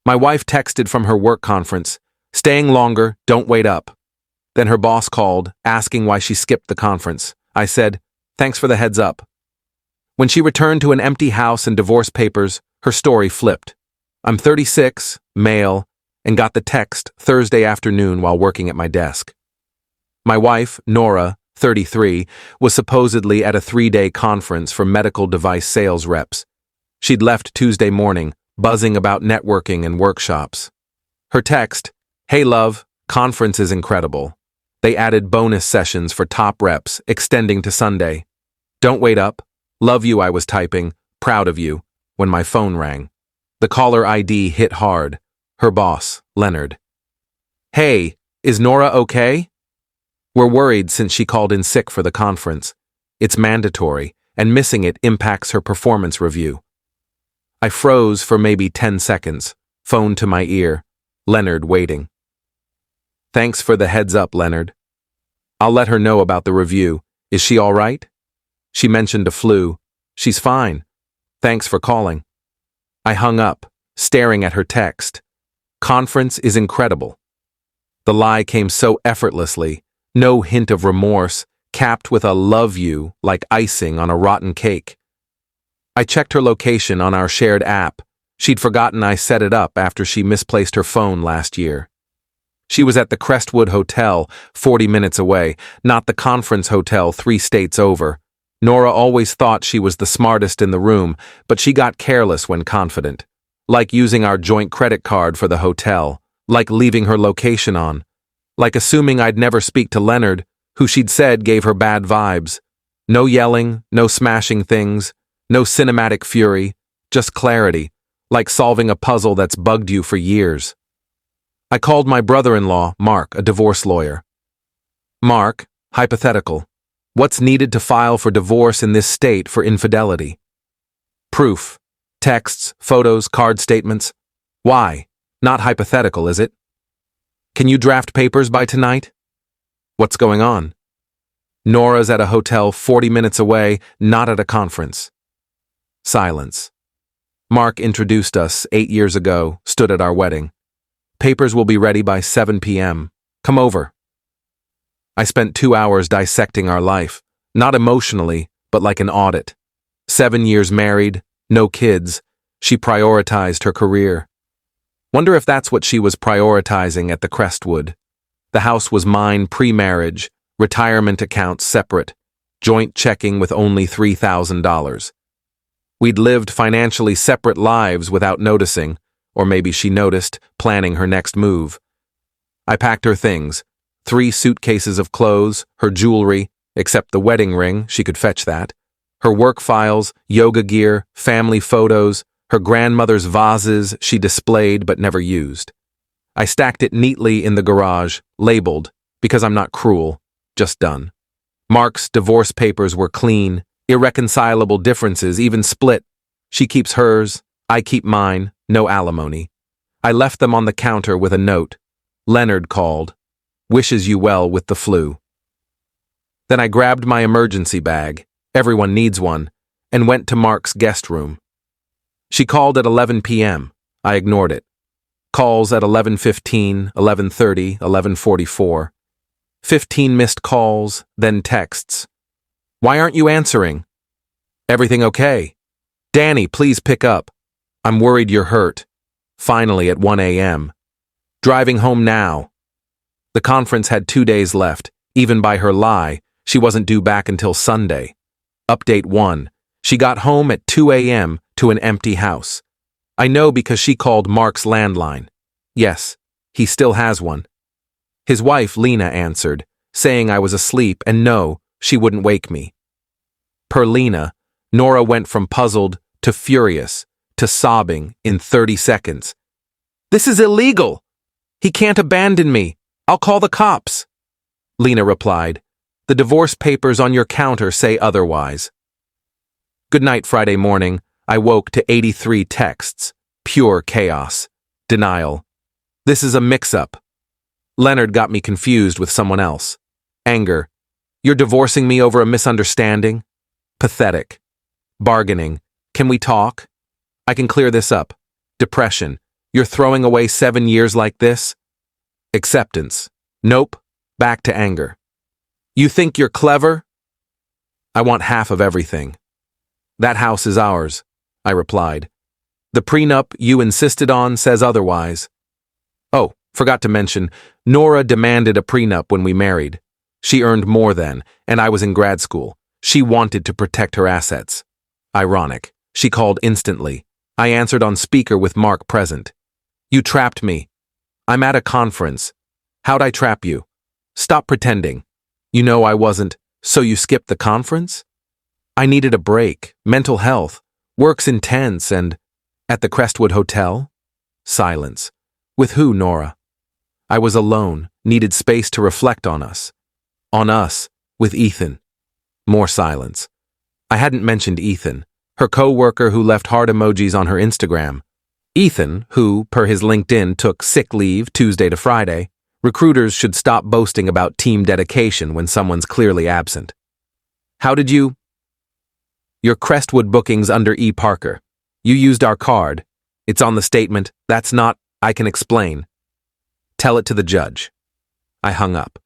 My wife texted from her work conference, "Staying longer, don't wait up." Then her boss called, asking why she skipped the conference. I said, "Thanks for the heads up." When she returned to an empty house and divorce papers, her story flipped. I'm 36, male, and got the text Thursday afternoon while working at my desk. My wife, Nora, 33, was supposedly at a 3-day conference for medical device sales reps. She'd left Tuesday morning, buzzing about networking and workshops. Her text, "Hey love, conference is incredible. They added bonus sessions for top reps, extending to Sunday. Don't wait up. Love you," I was typing, "proud of you," when my phone rang. The caller ID hit hard. Her boss, Leonard. "Hey, is Nora okay?" "We're worried since she called in sick for the conference. It's mandatory, and missing it impacts her performance review." I froze for maybe 10 seconds, phone to my ear, Leonard waiting. "Thanks for the heads up, Leonard. I'll let her know about the review. Is she all right?" She mentioned a flu. "She's fine. Thanks for calling." I hung up, staring at her text. "Conference is incredible." The lie came so effortlessly, no hint of remorse, capped with a "love you" like icing on a rotten cake. I checked her location on our shared app. She'd forgotten I set it up after she misplaced her phone last year. She was at the Crestwood Hotel, 40 minutes away, not the conference hotel 3 states over. Nora always thought she was the smartest in the room, but she got careless when confident. Like using our joint credit card for the hotel, like leaving her location on, like assuming I'd never speak to Leonard, who she'd said gave her bad vibes. No yelling, no smashing things, no cinematic fury, just clarity, like solving a puzzle that's bugged you for years. I called my brother-in-law, Mark, a divorce lawyer. "Mark, hypothetical. What's needed to file for divorce in this state for infidelity?" "Proof. Texts, photos, card statements." "Why? Not hypothetical, is it?" "Can you draft papers by tonight?" "What's going on?" "Nora's at a hotel 40 minutes away, not at a conference." Silence. Mark introduced us 8 years ago, stood at our wedding. "Papers will be ready by 7 p.m. Come over." I spent 2 hours dissecting our life, not emotionally, but like an audit. 7 years married, no kids. She prioritized her career. Wonder if that's what she was prioritizing at the Crestwood. The house was mine pre-marriage, retirement accounts separate, joint checking with only $3,000. We'd lived financially separate lives without noticing, or maybe she noticed, planning her next move. I packed her things, 3 suitcases of clothes, her jewelry, except the wedding ring, she could fetch that, her work files, yoga gear, family photos, her grandmother's vases she displayed but never used. I stacked it neatly in the garage, labeled, because I'm not cruel, just done. Mark's divorce papers were clean, irreconcilable differences, even split. She keeps hers, I keep mine, no alimony. I left them on the counter with a note. Leonard called. Wishes you well with the flu. Then I grabbed my emergency bag, everyone needs one, and went to Mark's guest room. She called at 11 p.m. I ignored it. Calls at 11:15, 11:30, 11:44. 15 missed calls, then texts. Why aren't you answering? Everything okay? Danny, please pick up. I'm worried you're hurt. Finally at 1 a.m. Driving home now. The conference had 2 days left. Even by her lie, she wasn't due back until Sunday. Update 1. She got home at 2 a.m. to an empty house. I know because she called Mark's landline. Yes, he still has one. His wife, Lena, answered, saying I was asleep and no, she wouldn't wake me. Per Lena, Nora went from puzzled to furious to sobbing in 30 seconds. This is illegal! He can't abandon me. I'll call the cops. Lena replied, the divorce papers on your counter say otherwise. Good night Friday morning, I woke to 83 texts. Pure chaos. Denial. This is a mix-up. Leonard got me confused with someone else. Anger. You're divorcing me over a misunderstanding? Pathetic. Bargaining. Can we talk? I can clear this up. Depression. You're throwing away 7 years like this? Acceptance. Nope. Back to anger. You think you're clever? I want half of everything. That house is ours, I replied. The prenup you insisted on says otherwise. Oh, forgot to mention, Nora demanded a prenup when we married. She earned more then, and I was in grad school. She wanted to protect her assets. Ironic. She called instantly. I answered on speaker with Mark present. You trapped me. I'm at a conference. How'd I trap you? Stop pretending. You know I wasn't, so you skipped the conference? I needed a break, mental health, work's intense, and at the Crestwood Hotel? Silence. With who, Nora? I was alone, needed space to reflect on us. On us, with Ethan. More silence. I hadn't mentioned Ethan, her co-worker who left heart emojis on her Instagram. Ethan, who, per his LinkedIn, took sick leave Tuesday to Friday. Recruiters should stop boasting about team dedication when someone's clearly absent. How did you? Your Crestwood booking's under E. Parker. You used our card. It's on the statement. That's not, I can explain. Tell it to the judge. I hung up.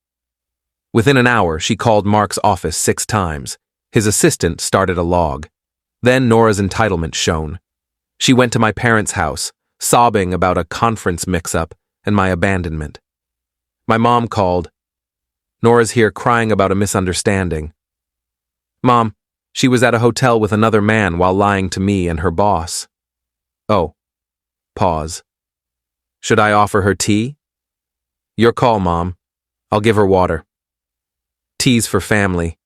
Within an hour, she called Mark's office 6 times. His assistant started a log. Then Nora's entitlement shone. She went to my parents' house, sobbing about a conference mix-up and my abandonment. My mom called. Nora's here crying about a misunderstanding. Mom, she was at a hotel with another man while lying to me and her boss. Oh. Pause. Should I offer her tea? Your call, Mom. I'll give her water. Tea's for family.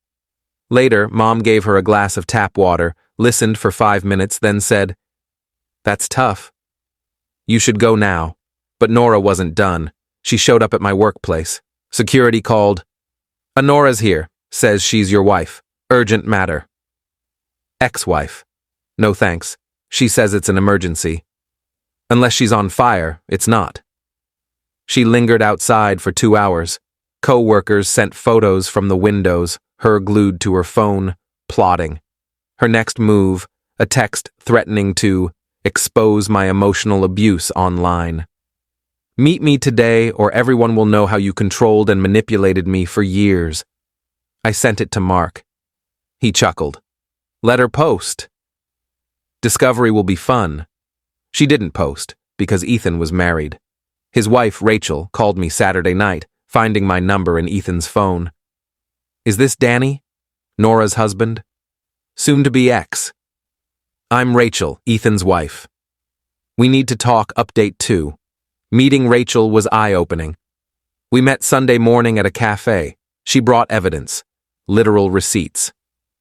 Later, Mom gave her a glass of tap water, listened for 5 minutes, then said, That's tough. You should go now. But Nora wasn't done. She showed up at my workplace. Security called. Nora's here. Says she's your wife. Urgent matter. Ex-wife. No thanks. She says it's an emergency. Unless she's on fire, it's not. She lingered outside for 2 hours. Co-workers sent photos from the windows, her glued to her phone, plotting. Her next move, a text threatening to expose my emotional abuse online. Meet me today or everyone will know how you controlled and manipulated me for years. I sent it to Mark. He chuckled. Let her post. Discovery will be fun. She didn't post because Ethan was married. His wife, Rachel, called me Saturday night, finding my number in Ethan's phone. Is this Danny? Nora's husband? Soon-to-be ex. I'm Rachel, Ethan's wife. We need to talk update 2. Meeting Rachel was eye-opening. We met Sunday morning at a cafe. She brought evidence. Literal receipts.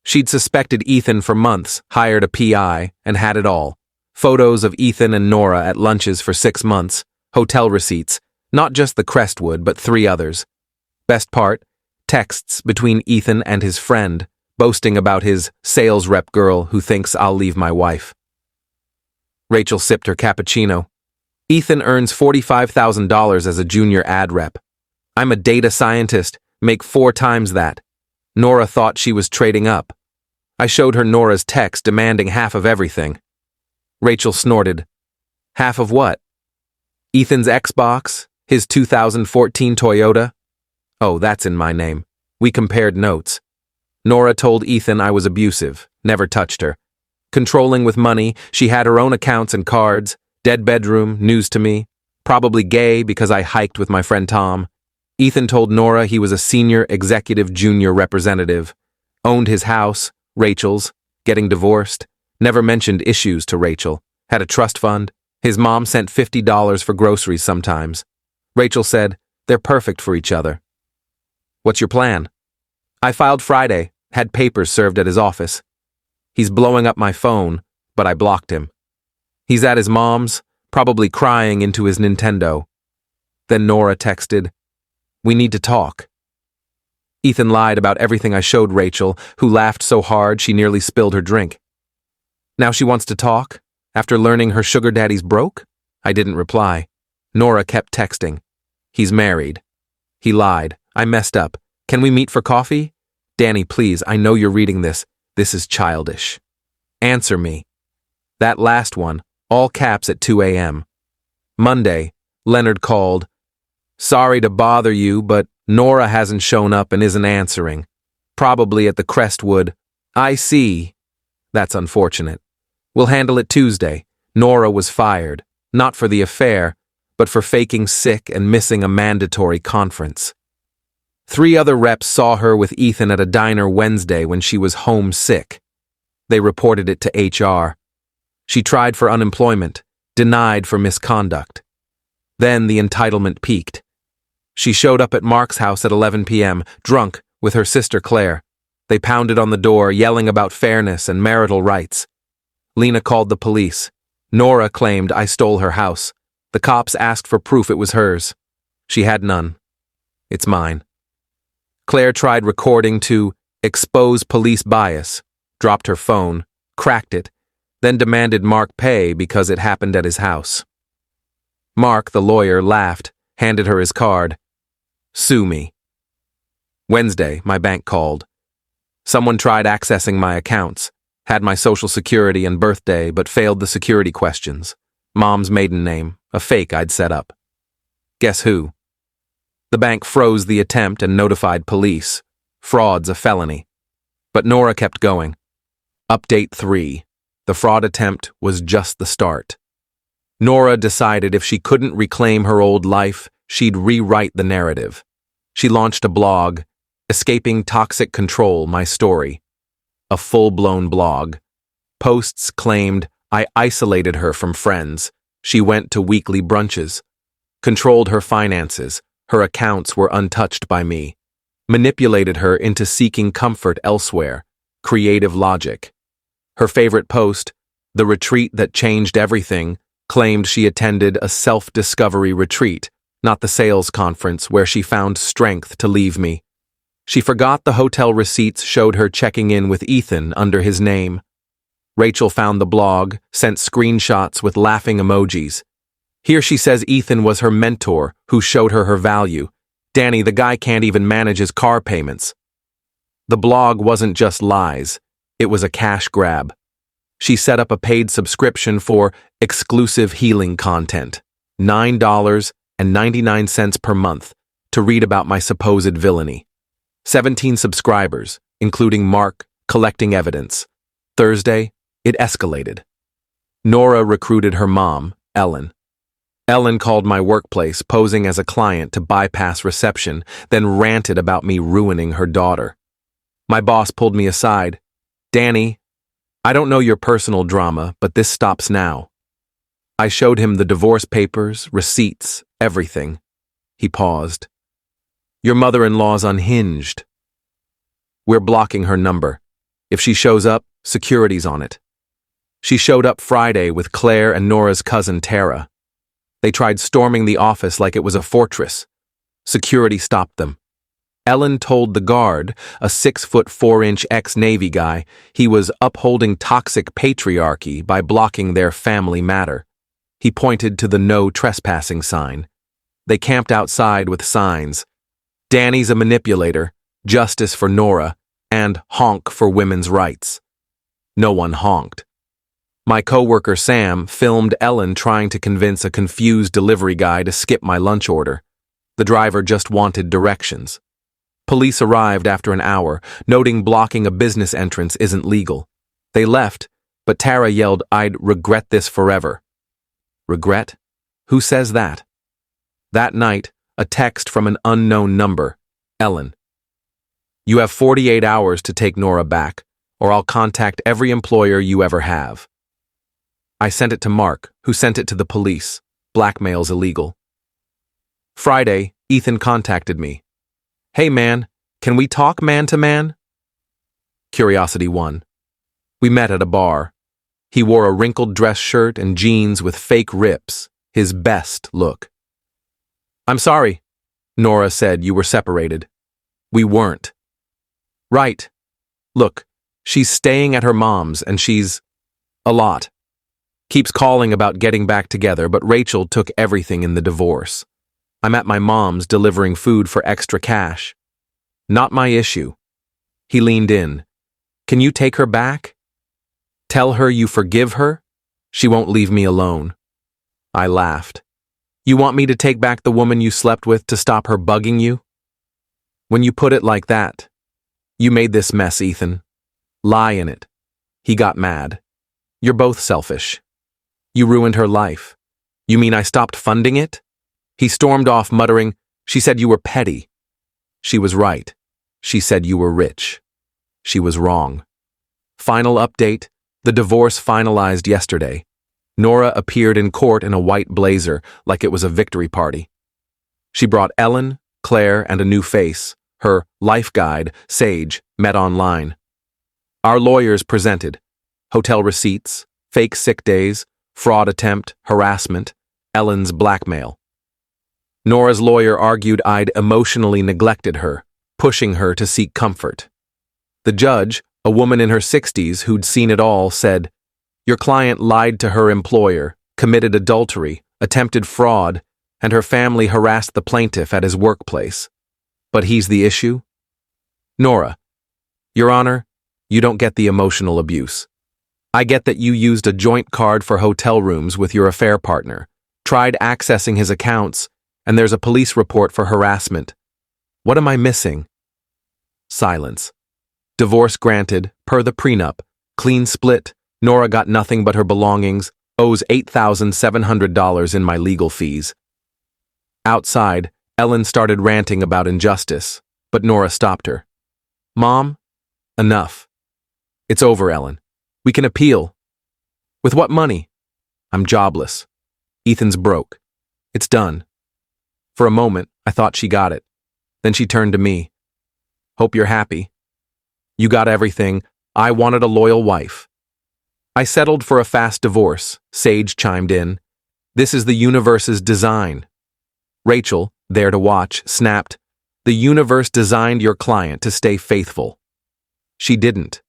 She'd suspected Ethan for months, hired a PI, and had it all. Photos of Ethan and Nora at lunches for 6 months. Hotel receipts. Not just the Crestwood, but 3 others. Best part, texts between Ethan and his friend, boasting about his sales rep girl who thinks I'll leave my wife. Rachel sipped her cappuccino. Ethan earns $45,000 as a junior ad rep. I'm a data scientist, make 4 times that. Nora thought she was trading up. I showed her Nora's text demanding half of everything. Rachel snorted. Half of what? Ethan's Xbox? His 2014 Toyota? Oh, that's in my name. We compared notes. Nora told Ethan I was abusive, never touched her. Controlling with money, she had her own accounts and cards. Dead bedroom, news to me. Probably gay because I hiked with my friend Tom. Ethan told Nora he was a senior executive junior representative. Owned his house, Rachel's, getting divorced. Never mentioned issues to Rachel. Had a trust fund. His mom sent $50 for groceries sometimes. Rachel said, they're perfect for each other. What's your plan? I filed Friday, had papers served at his office. He's blowing up my phone, but I blocked him. He's at his mom's, probably crying into his Nintendo. Then Nora texted, we need to talk. Ethan lied about everything I showed Rachel, who laughed so hard she nearly spilled her drink. Now she wants to talk? After learning her sugar daddy's broke? I didn't reply. Nora kept texting. He's married. He lied. I messed up. Can we meet for coffee? Danny, please, I know you're reading this. This is childish. Answer me. That last one, all caps at 2 a.m. Monday, Leonard called. Sorry to bother you, but Nora hasn't shown up and isn't answering. Probably at the Crestwood. I see. That's unfortunate. We'll handle it Tuesday. Nora was fired, not for the affair, but for faking sick and missing a mandatory conference. 3 other reps saw her with Ethan at a diner Wednesday when she was homesick. They reported it to HR. She tried for unemployment, denied for misconduct. Then the entitlement peaked. She showed up at Mark's house at 11 p.m., drunk, with her sister Claire. They pounded on the door, yelling about fairness and marital rights. Lena called the police. Nora claimed I stole her house. The cops asked for proof it was hers. She had none. It's mine. Claire tried recording to expose police bias, dropped her phone, cracked it, then demanded Mark pay because it happened at his house. Mark, the lawyer, laughed, handed her his card. Sue me. Wednesday, my bank called. Someone tried accessing my accounts, had my social security and birthday, but failed the security questions. Mom's maiden name, a fake I'd set up. Guess who? The bank froze the attempt and notified police. Fraud's a felony. But Nora kept going. Update 3. The fraud attempt was just the start. Nora decided if she couldn't reclaim her old life, she'd rewrite the narrative. She launched a blog, Escaping Toxic Control, My Story. A full-blown blog. Posts claimed I isolated her from friends. She went to weekly brunches. Controlled her finances. Her accounts were untouched by me. Manipulated her into seeking comfort elsewhere. Creative logic. Her favorite post, The Retreat That Changed Everything, claimed she attended a self-discovery retreat, not the sales conference where she found strength to leave me. She forgot the hotel receipts showed her checking in with Ethan under his name. Rachel found the blog, sent screenshots with laughing emojis. Here she says Ethan was her mentor who showed her value. Danny, the guy can't even manage his car payments. The blog wasn't just lies. It was a cash grab. She set up a paid subscription for exclusive healing content, $9.99 per month, to read about my supposed villainy. 17 subscribers, including Mark, collecting evidence. Thursday, it escalated. Nora recruited her mom, Ellen. Ellen called my workplace, posing as a client to bypass reception, then ranted about me ruining her daughter. My boss pulled me aside. Danny, I don't know your personal drama, but this stops now. I showed him the divorce papers, receipts, everything. He paused. Your mother-in-law's unhinged. We're blocking her number. If she shows up, security's on it. She showed up Friday with Claire and Nora's cousin Tara. They tried storming the office like it was a fortress. Security stopped them. Ellen told the guard, a 6'4" ex-Navy guy, he was upholding toxic patriarchy by blocking their family matter. He pointed to the no trespassing sign. They camped outside with signs. Danny's a manipulator, justice for Nora, and honk for women's rights. No one honked. My coworker Sam filmed Ellen trying to convince a confused delivery guy to skip my lunch order. The driver just wanted directions. Police arrived after an hour, noting blocking a business entrance isn't legal. They left, but Tara yelled, I'd regret this forever. Regret? Who says that? That night, a text from an unknown number, Ellen. You have 48 hours to take Nora back, or I'll contact every employer you ever have. I sent it to Mark, who sent it to the police. Blackmail's illegal. Friday, Ethan contacted me. Hey man, can we talk man to man? Curiosity 1. We met at a bar. He wore a wrinkled dress shirt and jeans with fake rips, his best look. I'm sorry, Nora said you were separated. We weren't. Right. Look, she's staying at her mom's and she's a lot. Keeps calling about getting back together, but Rachel took everything in the divorce. I'm at my mom's delivering food for extra cash. Not my issue. He leaned in. Can you take her back? Tell her you forgive her? She won't leave me alone. I laughed. You want me to take back the woman you slept with to stop her bugging you? When you put it like that, you made this mess, Ethan. Lie in it. He got mad. You're both selfish. You ruined her life. You mean I stopped funding it? He stormed off, muttering, She said you were petty. She was right. She said you were rich. She was wrong. Final update, the divorce finalized yesterday. Nora appeared in court in a white blazer like it was a victory party. She brought Ellen, Claire, and a new face. Her life guide, Sage, met online. Our lawyers presented hotel receipts, fake sick days, fraud attempt, harassment, Ellen's blackmail. Nora's lawyer argued I'd emotionally neglected her, pushing her to seek comfort. The judge, a woman in her 60s who'd seen it all, said, Your client lied to her employer, committed adultery, attempted fraud, and her family harassed the plaintiff at his workplace. But he's the issue? Nora, Your Honor, you don't get the emotional abuse. I get that you used a joint card for hotel rooms with your affair partner, tried accessing his accounts, and there's a police report for harassment. What am I missing? Silence. Divorce granted, per the prenup, clean split, Nora got nothing but her belongings, owes $8,700 in my legal fees. Outside, Ellen started ranting about injustice, but Nora stopped her. Mom, enough. It's over, Ellen. We can appeal. With what money? I'm jobless. Ethan's broke. It's done. For a moment, I thought she got it. Then she turned to me. Hope you're happy. You got everything. I wanted a loyal wife. I settled for a fast divorce, Sage chimed in. This is the universe's design. Rachel, there to watch, snapped, The universe designed your client to stay faithful. She didn't.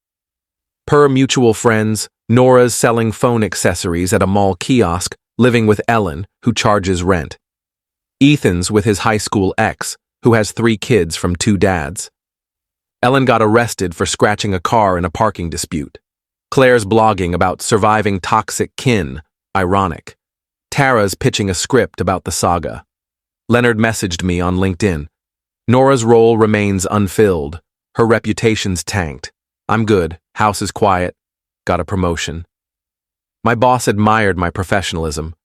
Per mutual friends, Nora's selling phone accessories at a mall kiosk, living with Ellen, who charges rent. Ethan's with his high school ex, who has 3 kids from 2 dads. Ellen got arrested for scratching a car in a parking dispute. Claire's blogging about surviving toxic kin, ironic. Tara's pitching a script about the saga. Leonard messaged me on LinkedIn. Nora's role remains unfilled. Her reputation's tanked. I'm good. House is quiet. Got a promotion. My boss admired my professionalism.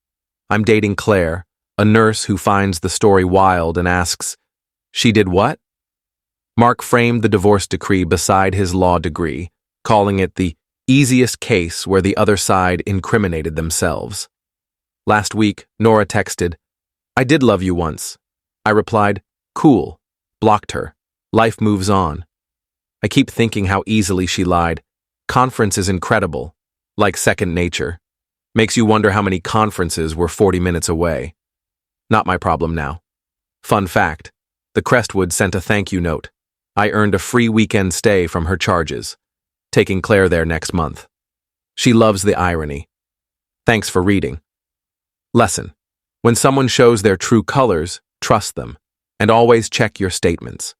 I'm dating Claire, a nurse who finds the story wild and asks, She did what? Mark framed the divorce decree beside his law degree, calling it the easiest case where the other side incriminated themselves. Last week, Nora texted, I did love you once. I replied, Cool. Blocked her. Life moves on. I keep thinking how easily she lied. Conference is incredible. Like second nature. Makes you wonder how many conferences were 40 minutes away. Not my problem now. Fun fact, the Crestwood sent a thank you note. I earned a free weekend stay from her charges. Taking Claire there next month. She loves the irony. Thanks for reading. Lesson. When someone shows their true colors, trust them, and always check your statements.